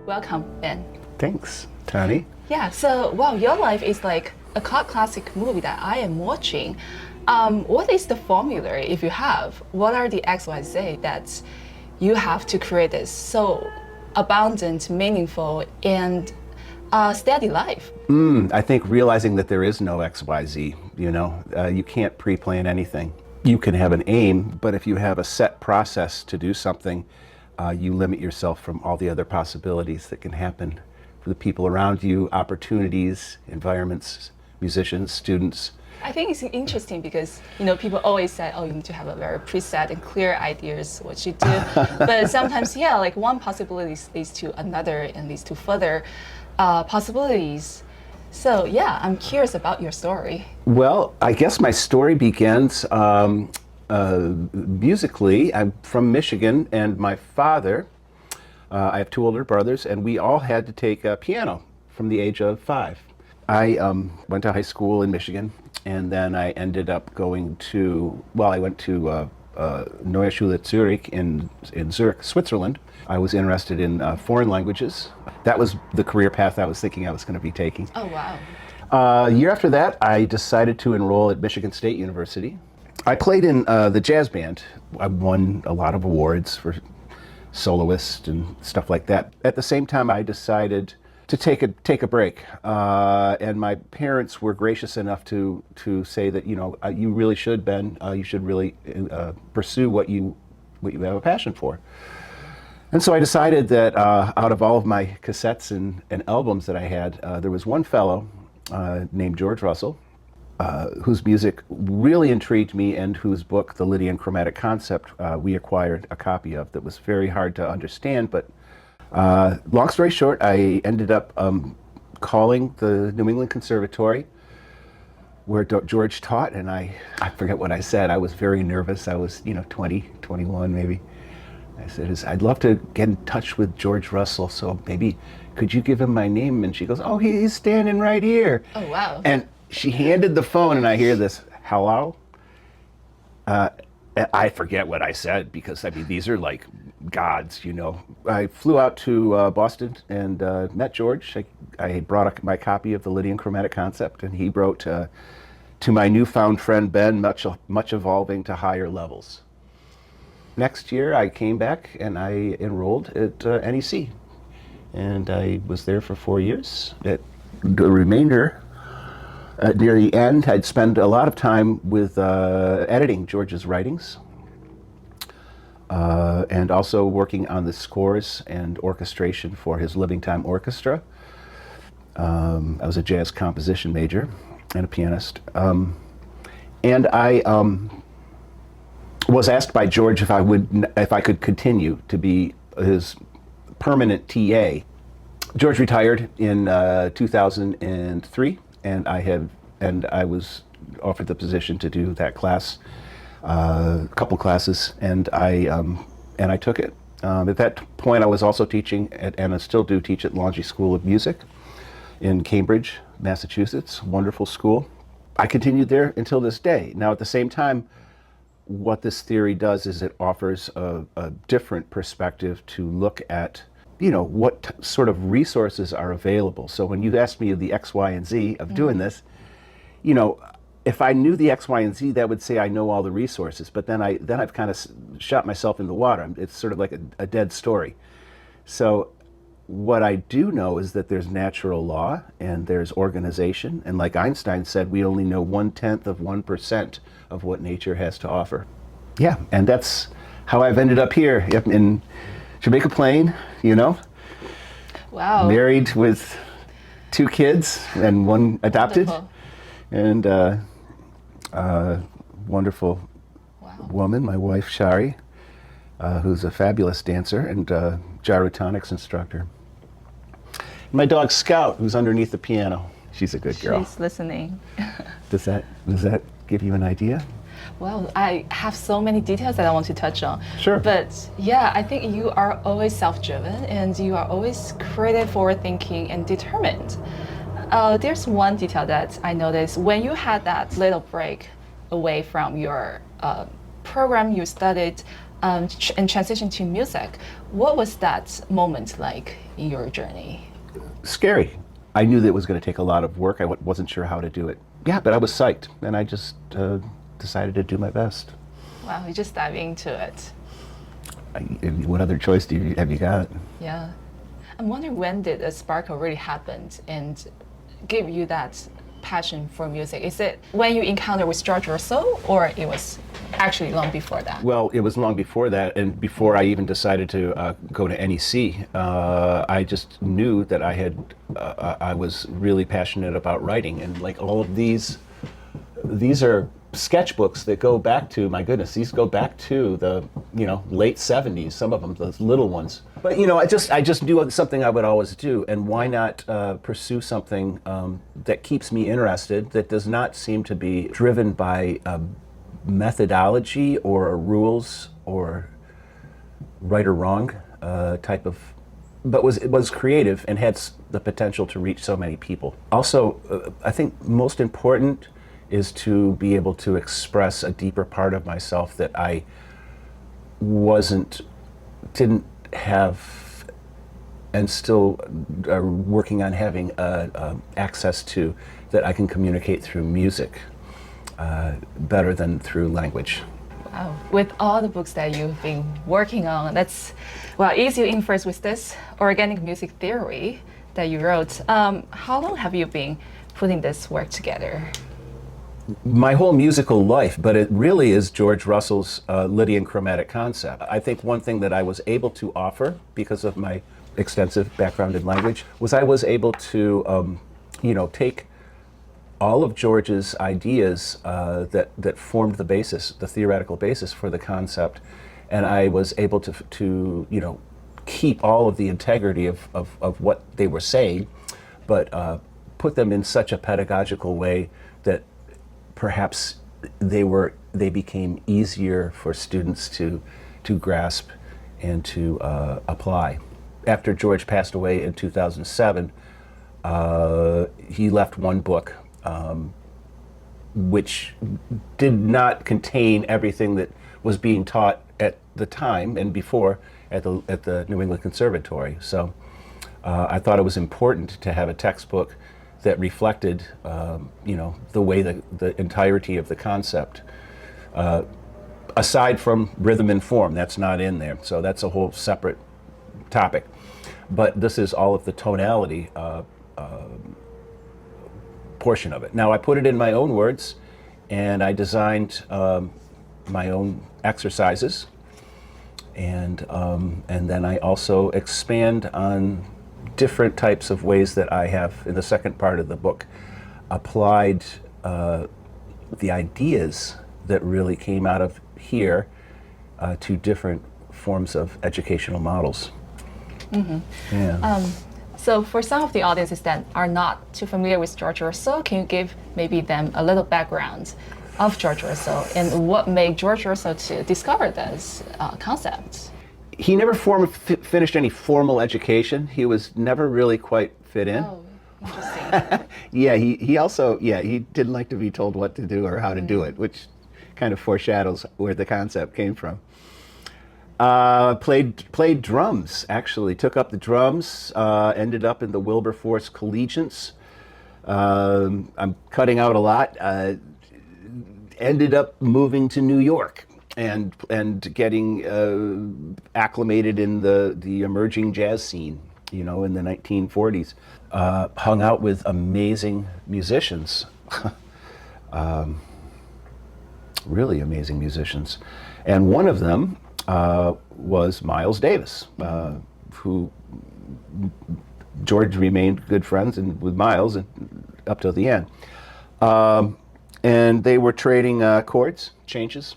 Welcome, Ben. Thanks, Tani. Yeah, so, wow, your life is like a cult classic movie that I am watching. What is the formula if you have? What are the X, Y, Z that you have to create this so abundant, meaningful, and steady life? I think realizing that there is no XYZ, you can't pre-plan anything. You can have an aim, but if you have a set process to do something, you limit yourself from all the other possibilities that can happen for the people around you, opportunities, environments, musicians, students. I think it's interesting because, people always say, oh, you need to have a very preset and clear ideas what you do. But sometimes, like one possibility leads to another and leads to further possibilities. So yeah, I'm curious about your story. Well, I guess my story begins musically. I'm from Michigan, and my father, I have two older brothers, and we all had to take piano from the age of 5. I went to high school in Michigan, and then I ended up going to, I went to Neue Schule Zurich in Zurich, Switzerland. I was interested in foreign languages. That was the career path I was thinking I was going to be taking. Oh, wow. A year after that, I decided to enroll at Michigan State University. I played in the jazz band. I won a lot of awards for soloist and stuff like that. At the same time, I decided to take a break, and my parents were gracious enough to say that you really should, Ben. You should really pursue what you have a passion for. And so I decided that out of all of my cassettes and albums that I had, there was one fellow named George Russell, whose music really intrigued me, and whose book, The Lydian Chromatic Concept, we acquired a copy of that was very hard to understand. But long story short, I ended up calling the New England Conservatory where George taught, and I forget what I said. I was very nervous. I was 20, 21 maybe. I said, I'd love to get in touch with George Russell, so maybe could you give him my name? And she goes, oh, he's standing right here. Oh, wow. And she handed the phone, and I hear this, hello? I forget what I said, because these are like gods, I flew out to Boston and met George. I brought my copy of the Lydian Chromatic Concept, and he wrote to my newfound friend Ben, much evolving to higher levels. Next year, I came back and I enrolled at NEC, and I was there for 4 years. At the remainder, near the end, I'd spend a lot of time with editing George's writings, and also working on the scores and orchestration for his Living Time Orchestra. I was a jazz composition major and a pianist, and I was asked by George if I could continue to be his permanent TA. George retired in 2003, and I was offered the position to do that class, a couple classes, and I took it. At that point, I was also teaching and I still do teach at Longy School of Music in Cambridge, Massachusetts. Wonderful school. I continued there until this day. Now, at the same time, what this theory does is it offers a different perspective to look at, what sort of resources are available. So when you asked me the X, Y, and Z of doing this, if I knew the X, Y, and Z, that would say I know all the resources. But then I've kind of shot myself in the water. It's sort of like a dead story. So what I do know is that there's natural law and there's organization. And like Einstein said, we only know 0.1% of what nature has to offer. Yeah, and that's how I've ended up here in Jamaica Plain, Wow. Married with 2 kids and 1 adopted. Wonderful. And wonderful woman, my wife Shari, who's a fabulous dancer and gyrotonics instructor. My dog Scout, who's underneath the piano. She's a good girl. She's listening. Does that give you an idea? Well, I have so many details that I want to touch on. Sure. But yeah, I think you are always self-driven and you are always creative, forward-thinking, and determined. There's one detail that I noticed when you had that little break away from your program you studied. and transition to music. What was that moment like in your journey? Scary. I knew that it was going to take a lot of work. I wasn't sure how to do it. Yeah, but I was psyched, and I just decided to do my best. Wow, you just dive into it. What other choice have you got? Yeah. I'm wondering, when did a spark really happen and give you that passion for music? Is it when you encountered with George Russell, or it was actually long before that? Well, it was long before that, and before I even decided to go to NEC. I just knew that I was really passionate about writing, and like all of these are sketchbooks that go back to, my goodness, these go back to the late 70s, some of them, those little ones. But I just knew something I would always do, and why not pursue something that keeps me interested, that does not seem to be driven by methodology or rules or right or wrong type of, but was creative and had the potential to reach so many people. Also, I think most important is to be able to express a deeper part of myself that I didn't have, and still are working on having access to, that I can communicate through music better than through language. Wow. With all the books that you've been working on, ease you in first with this organic music theory that you wrote. How long have you been putting this work together? My whole musical life, but it really is George Russell's Lydian chromatic concept. I think one thing that I was able to offer, because of my extensive background in language, was I was able to take all of George's ideas that formed the basis, the theoretical basis for the concept, and I was able to keep all of the integrity of what they were saying, but put them in such a pedagogical way that perhaps they became easier for students to grasp and to apply. After George passed away in 2007, he left one book which did not contain everything that was being taught at the time and before at the New England Conservatory. So I thought it was important to have a textbook that reflected, the way the entirety of the concept, aside from rhythm and form. That's not in there, so that's a whole separate topic. But this is all of the tonality portion of it. Now, I put it in my own words, and I designed my own exercises, and then I also expand on different types of ways that I have, in the second part of the book, applied the ideas that really came out of here to different forms of educational models. Mm-hmm. Yeah. So for some of the audiences that are not too familiar with George Russell, can you give maybe them a little background of George Russell and what made George Russell to discover this concept? He never finished any formal education. He was never really quite fit in. Oh, interesting. Yeah, he also, he didn't like to be told what to do or how to do it, which kind of foreshadows where the concept came from. Played drums, actually. Took up the drums, ended up in the Wilberforce Collegiants. I'm cutting out a lot. Ended up moving to New York and getting acclimated in the emerging jazz scene, in the 1940s. Hung out with amazing musicians, really amazing musicians. And one of them was Miles Davis, who George remained good friends with Miles up till the end. And they were trading chords, changes,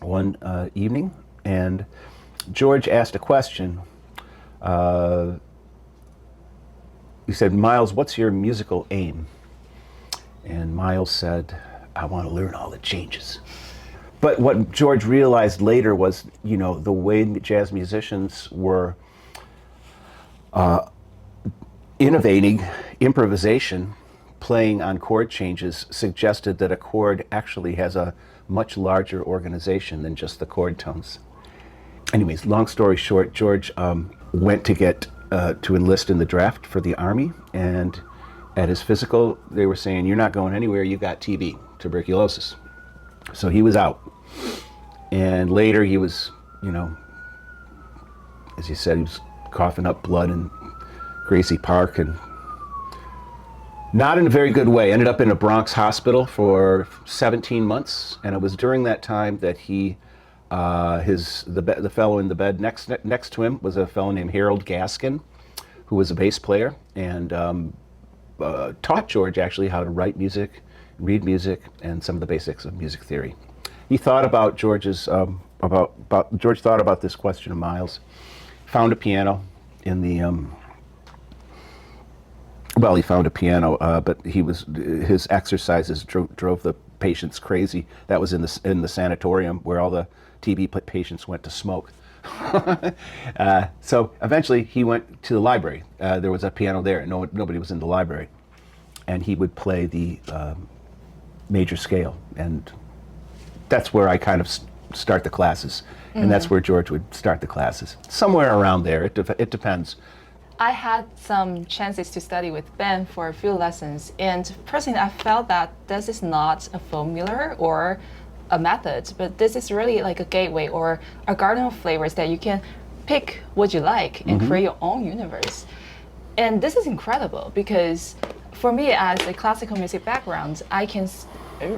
one evening, and George asked a question. He said, "Miles, what's your musical aim?" And Miles said, "I want to learn all the changes." But what George realized later was, the way jazz musicians were innovating improvisation, playing on chord changes, suggested that a chord actually has a much larger organization than just the chord tones. anyways, long story short, George went to get to enlist in the draft for the Army, and at his physical, they were saying, "You're not going anywhere. You got TB, tuberculosis." So he was out, and later he was, you know, as you said, he was coughing up blood in Gracie Park, and not in a very good way. Ended up in a Bronx hospital for 17 months, and it was during that time that he, the fellow in the bed next to him was a fellow named Harold Gaskin, who was a bass player, and taught George actually how to write music, read music, and some of the basics of music theory. He thought about George's George thought about this question of Miles, found a piano in the well, he found a piano, but his exercises drove the patients crazy. That was in the sanatorium where all the TB patients went to smoke. So eventually he went to the library. There was a piano there, and nobody was in the library. And he would play the major scale, and that's where I kind of start the classes. And that's where George would start the classes. Somewhere around there, it depends. I had some chances to study with Ben for a few lessons, and personally I felt that this is not a formula or a method, but this is really like a gateway or a garden of flavors that you can pick what you like and create your own universe. And this is incredible because for me as a classical music background, I can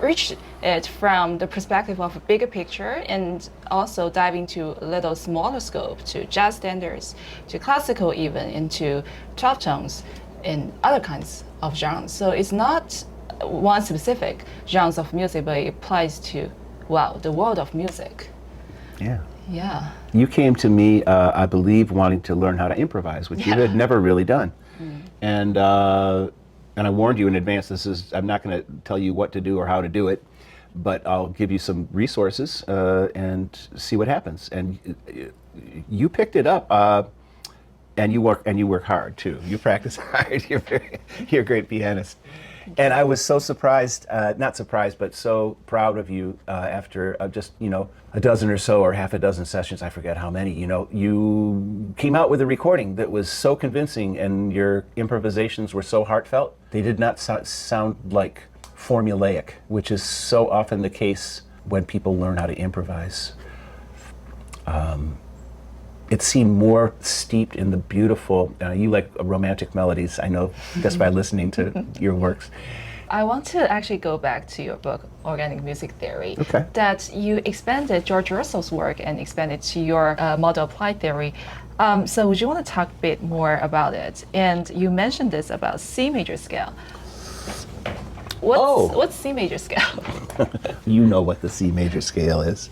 reach it from the perspective of a bigger picture and also dive into a little smaller scope to jazz standards, to classical even, into 12 tones and other kinds of genres. So it's not one specific genre of music, but it applies to, wow, the world of music. Yeah. Yeah. You came to me, I believe, wanting to learn how to improvise, which you had never really done. And I warned you in advance, I'm not going to tell you what to do or how to do it, but I'll give you some resources and see what happens. And you picked it up, and you work hard too. You practice hard. You're a great pianist. And I was so surprised, not surprised, but so proud of you after just, a dozen or so or half a dozen sessions, I forget how many, you came out with a recording that was so convincing and your improvisations were so heartfelt. They did not sound like formulaic, which is so often the case when people learn how to improvise. It seemed more steeped in the beautiful, you like romantic melodies, I know, just by listening to your works. I want to actually go back to your book, Organic Music Theory, Okay. that you expanded George Russell's work and expanded to your modal applied theory. So would you want to talk a bit more about it? And you mentioned this about C major scale. What's C major scale? You know what the C major scale is.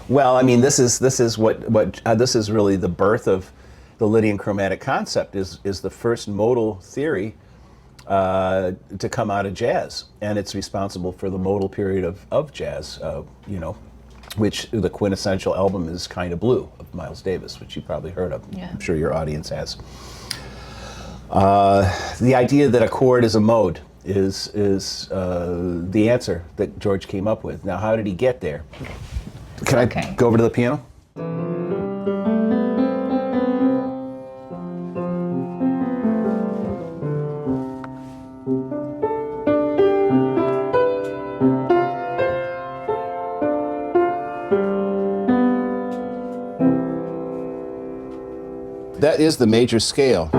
Well, I mean, this is really the birth of the Lydian chromatic concept. Is the first modal theory to come out of jazz, and it's responsible for the modal period of jazz. Which the quintessential album is "Kind of Blue" of Miles Davis, which you probably heard of. Yeah. I'm sure your audience has. The idea that a chord is a mode is the answer that George came up with. Now, how did he get there? Can I go over to the piano? That is the major scale.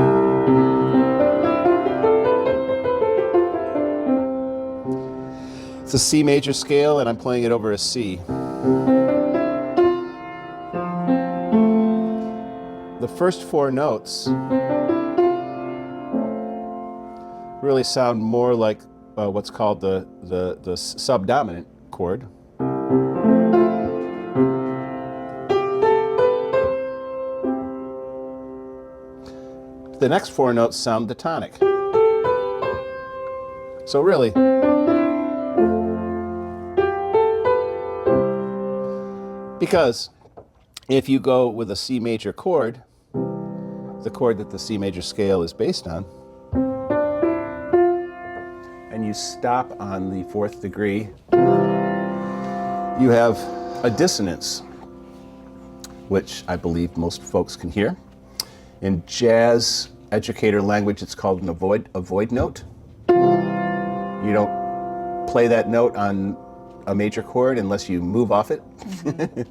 It's a C major scale, and I'm playing it over a C. The first four notes really sound more like what's called the subdominant chord. The next four notes sound the tonic. So really, because if you go with a C major chord, the chord that the C major scale is based on, and you stop on the fourth degree, you have a dissonance. which I believe most folks can hear. In jazz educator language, it's called an avoid note. You don't play that note on a major chord unless you move off it. You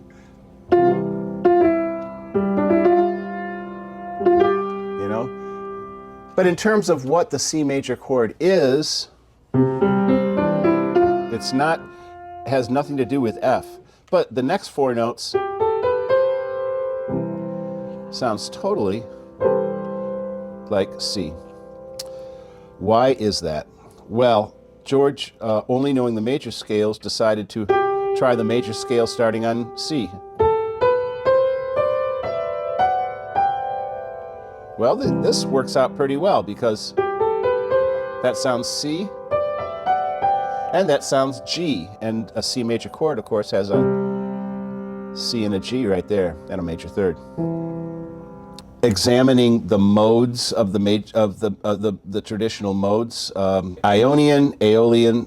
know? But in terms of what the C major chord is, it's not, has nothing to do with F. But the next four notes sounds totally like C. Why is that? Well, George, only knowing the major scales, decided to try the major scale starting on C. Well, this works out pretty well because that sounds C and that sounds G, and a C major chord, of course, has a C and a G right there, and a major third. Examining the modes of the traditional modes, Ionian, Aeolian,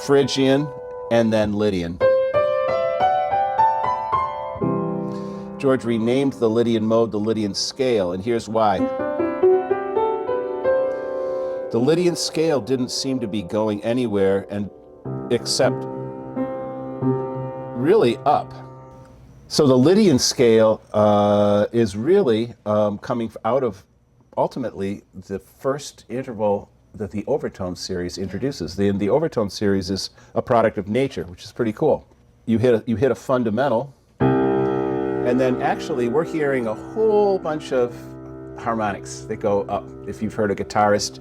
Phrygian, and then Lydian. George renamed the Lydian mode the Lydian scale, and here's why. The Lydian scale didn't seem to be going anywhere except really up. So the Lydian scale is really coming out of ultimately the first interval that the overtone series introduces. The overtone series is a product of nature, which is pretty cool. You hit a fundamental, and then actually we're hearing a whole bunch of harmonics that go up. If you've heard a guitarist,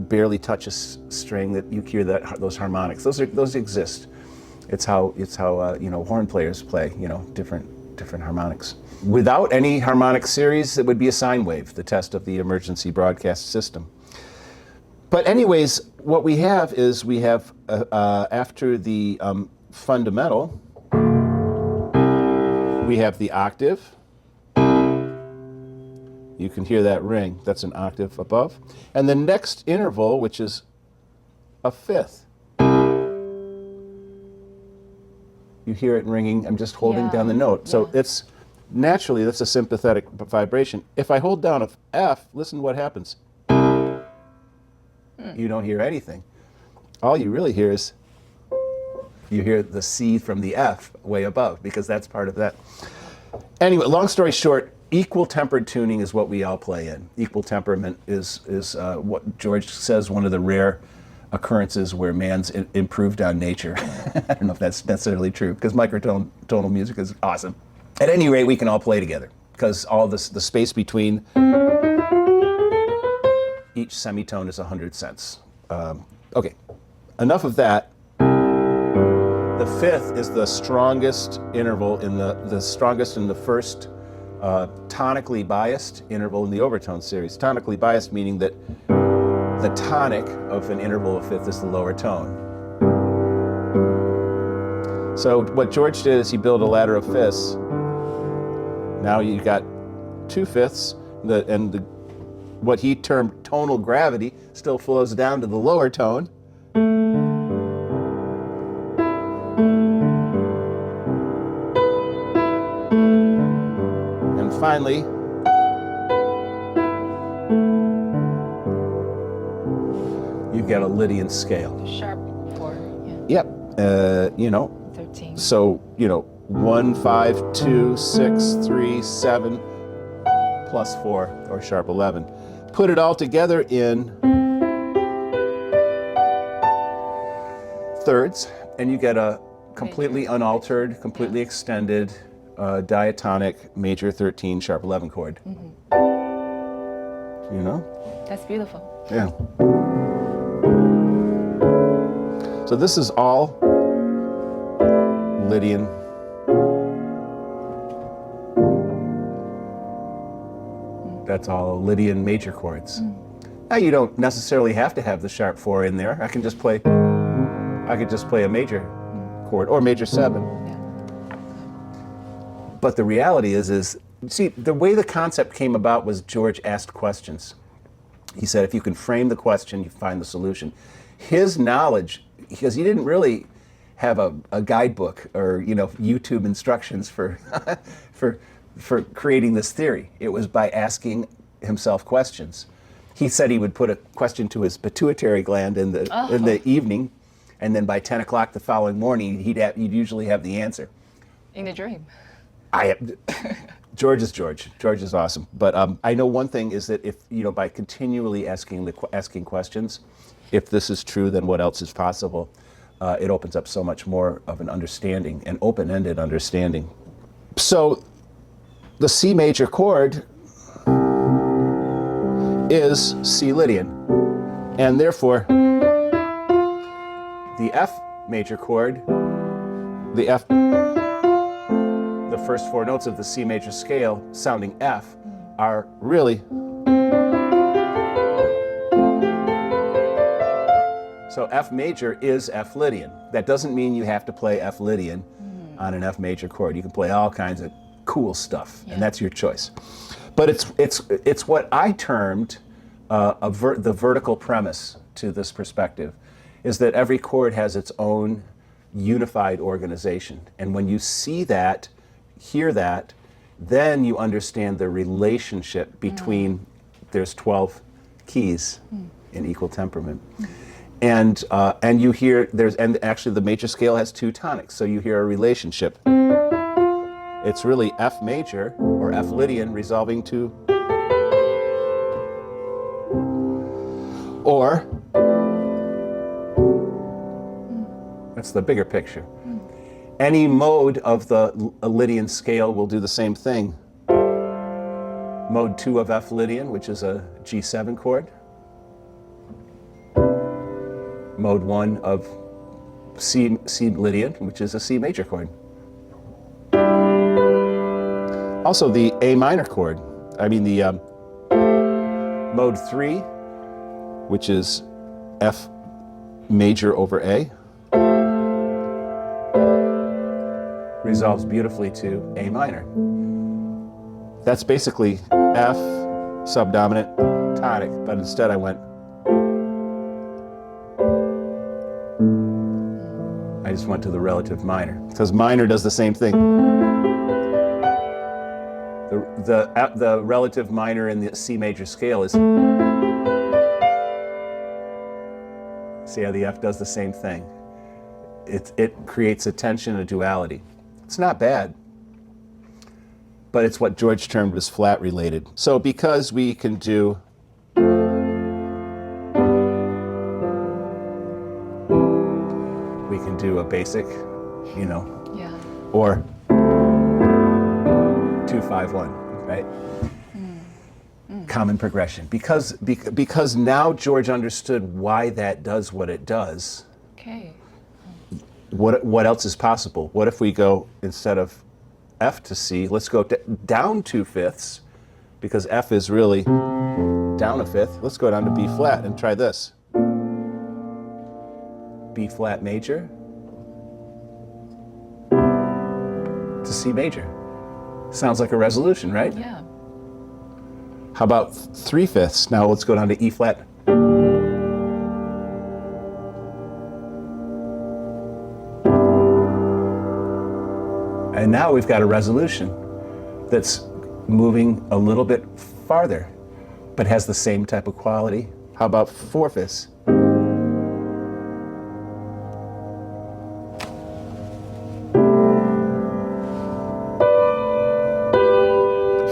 barely touch a string, that you hear those harmonics. Those exist. It's how horn players play, different harmonics. Without any harmonic series, it would be a sine wave, the test of the emergency broadcast system. But anyways, what we have is after the fundamental, we have the octave. You can hear that ring. That's an octave above. And the next interval, which is a fifth. You hear it ringing. I'm just holding down the note. So it's naturally, that's a sympathetic vibration. If I hold down a F, listen to what happens. You don't hear anything. All you really hear is, you hear the C from the F way above, because that's part of that. Anyway, long story short, equal tempered tuning is what we all play in. Equal temperament is what George says, one of the rare occurrences where man's improved on nature. I don't know if that's necessarily true, because microtonal music is awesome. At any rate, we can all play together, because all the space between each semitone is 100 cents. Okay, enough of that. The fifth is the strongest interval the strongest in the first tonically biased interval in the overtone series. Tonically biased meaning that the tonic of an interval of fifth is the lower tone. So what George did is he built a ladder of fifths. Now you got two fifths, what he termed tonal gravity still flows down to the lower tone. And finally, you get a Lydian scale. Sharp 4. Yep. 13. So, 1, 5, 2, 6, 3, 7, plus 4, or sharp 11. Put it all together in thirds, and you get a completely unaltered, completely extended diatonic major 13 sharp 11 chord. That's beautiful. Yeah. So this is all Lydian. That's all Lydian major chords. Now you don't necessarily have to have the sharp 4 in there. I could just play a major chord or major 7. But the reality is see, the way the concept came about was George asked questions. He said, if you can frame the question, you find the solution. His knowledge because he didn't really have a guidebook or YouTube instructions for for creating this theory. It was by asking himself questions. He said he would put a question to his pituitary gland in the evening, and then by 10 o'clock the following morning he'd usually have the answer. In a dream. George is George. George is awesome. But I know one thing is that if by continually asking questions, if this is true, then what else is possible? It opens up so much more of an understanding, an open-ended understanding. So the C major chord is C Lydian, and therefore the F major chord, the first four notes of the C major scale sounding F are really. So F major is F Lydian. That doesn't mean you have to play F Lydian on an F major chord. You can play all kinds of cool stuff, and that's your choice. But it's what I termed the vertical premise to this perspective, is that every chord has its own unified organization. And when you see that, hear that, then you understand the relationship between, there's 12 keys in equal temperament. And you hear, and actually the major scale has two tonics, so you hear a relationship. It's really F major, or F Lydian, resolving to, or, that's the bigger picture. Any mode of the Lydian scale will do the same thing. Mode 2 of F Lydian, which is a G7 chord. Mode 1 of C Lydian, which is a C major chord. Also the A minor chord, the mode 3, which is F major over A, resolves beautifully to A minor. That's basically F subdominant tonic, but instead I went, I just went to the relative minor, because minor does the same thing. The relative minor in the C major scale is, see how the F does the same thing. It creates a tension, a duality. It's not bad, but it's what George termed as flat related. So because we can do a basic, or 2-5-1, right? Common progression. Because now George understood why that does what it does. Okay. What else is possible? What if we go, instead of F to C, let's go down 2/5, because F is really down a fifth. Let's go down to B flat and try this. B flat major to C major. Sounds like a resolution, right? Yeah. How about 3/5? Now let's go down to E flat. And now we've got a resolution that's moving a little bit farther, but has the same type of quality. How about 4/5?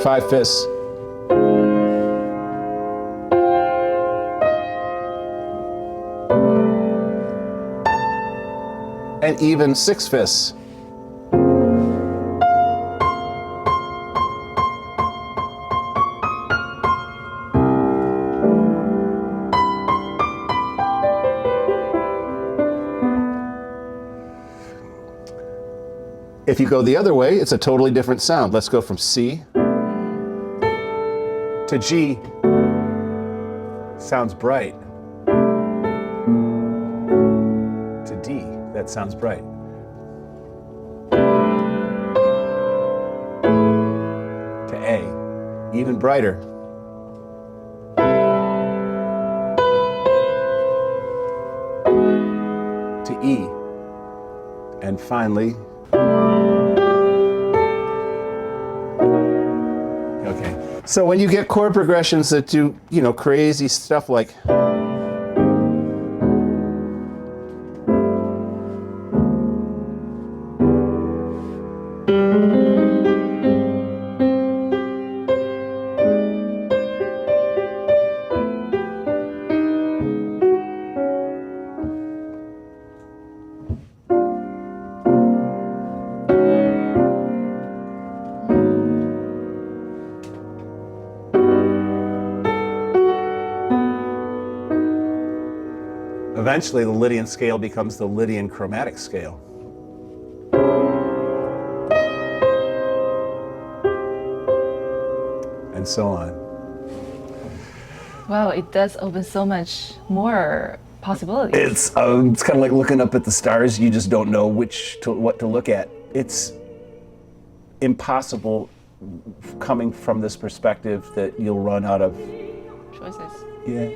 5/5. And even 6/5. If you go the other way, it's a totally different sound. Let's go from C to G. Sounds bright. To D, that sounds bright. To A, even brighter. To And finally, okay. So when you get chord progressions that do, you know, crazy stuff like, eventually the Lydian scale becomes the Lydian chromatic scale. And so on. Wow, it does open so much more possibilities. It's kind of like looking up at the stars. You just don't know what to look at. It's impossible coming from this perspective that you'll run out of Choices. Yeah.